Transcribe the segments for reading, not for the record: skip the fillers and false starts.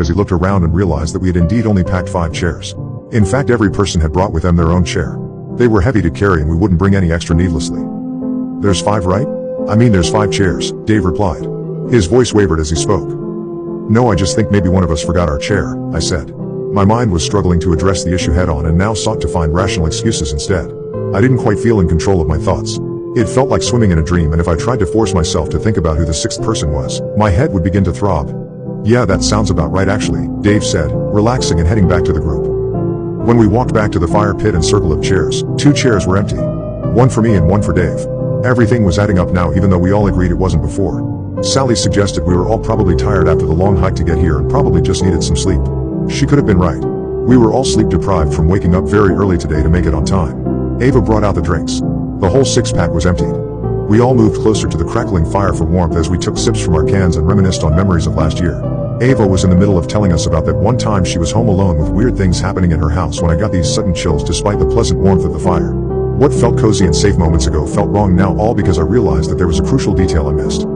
as he looked around and realized that we had indeed only packed 5 chairs. In fact, every person had brought with them their own chair. They were heavy to carry and we wouldn't bring any extra needlessly. "There's 5, right?" "I mean, there's 5 chairs," Dave replied. His voice wavered as he spoke. "No, I just think maybe one of us forgot our chair," I said. My mind was struggling to address the issue head-on and now sought to find rational excuses instead. I didn't quite feel in control of my thoughts. It felt like swimming in a dream, and if I tried to force myself to think about who the 6th person was, my head would begin to throb. "Yeah, that sounds about right actually," Dave said, relaxing and heading back to the group. When we walked back to the fire pit and circle of chairs, 2 chairs were empty. One for me and one for Dave. Everything was adding up now, even though we all agreed it wasn't before. Sally suggested we were all probably tired after the long hike to get here and probably just needed some sleep. She could have been right. We were all sleep deprived from waking up very early today to make it on time. Ava brought out the drinks. The whole 6-pack was emptied. We all moved closer to the crackling fire for warmth as we took sips from our cans and reminisced on memories of last year. Ava was in the middle of telling us about that one time she was home alone with weird things happening in her house when I got these sudden chills despite the pleasant warmth of the fire. What felt cozy and safe moments ago felt wrong now, all because I realized that there was a crucial detail I missed.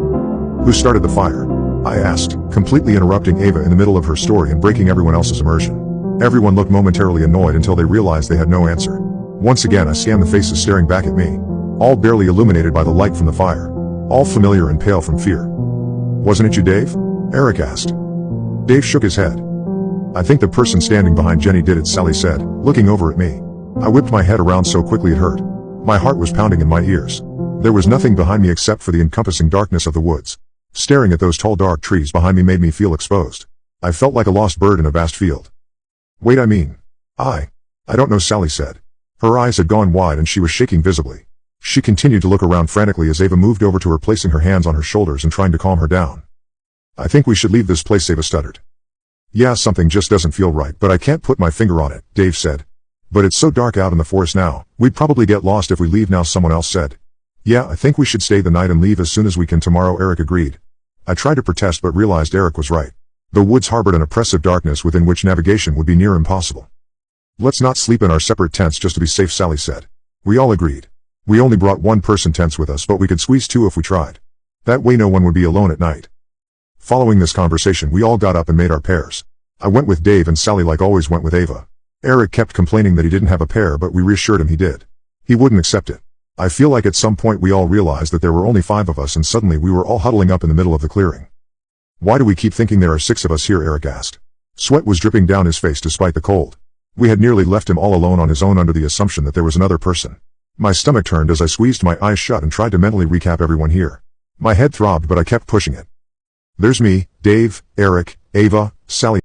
"Who started the fire?" I asked, completely interrupting Ava in the middle of her story and breaking everyone else's immersion. Everyone looked momentarily annoyed until they realized they had no answer. Once again I scanned the faces staring back at me, all barely illuminated by the light from the fire, all familiar and pale from fear. "Wasn't it you, Dave?" Eric asked. Dave shook his head. "I think the person standing behind Jenny did it," Sally said, looking over at me. I whipped my head around so quickly it hurt. My heart was pounding in my ears. There was nothing behind me except for the encompassing darkness of the woods. Staring at those tall dark trees behind me made me feel exposed. I felt like a lost bird in a vast field. "Wait, I don't know," Sally said. Her eyes had gone wide and she was shaking visibly. She continued to look around frantically as Ava moved over to her, placing her hands on her shoulders and trying to calm her down. "I think we should leave this place," Ava stuttered. "Yeah, something just doesn't feel right, but I can't put my finger on it," Dave said. "But it's so dark out in the forest now, we'd probably get lost if we leave now," someone else said. "Yeah, I think we should stay the night and leave as soon as we can tomorrow," Eric agreed. I tried to protest but realized Eric was right. The woods harbored an oppressive darkness within which navigation would be near impossible. "Let's not sleep in our separate tents just to be safe," Sally said. We all agreed. We only brought 1-person tents with us, but we could squeeze 2 if we tried. That way no one would be alone at night. Following this conversation we all got up and made our pairs. I went with Dave and Sally like always went with Ava. Eric kept complaining that he didn't have a pair, but we reassured him he did. He wouldn't accept it. I feel like at some point we all realized that there were only 5 of us and suddenly we were all huddling up in the middle of the clearing. "Why do we keep thinking there are 6 of us here?" Eric asked. Sweat was dripping down his face despite the cold. We had nearly left him all alone on his own under the assumption that there was another person. My stomach turned as I squeezed my eyes shut and tried to mentally recap everyone here. My head throbbed but I kept pushing it. "There's me, Dave, Eric, Ava, Sally."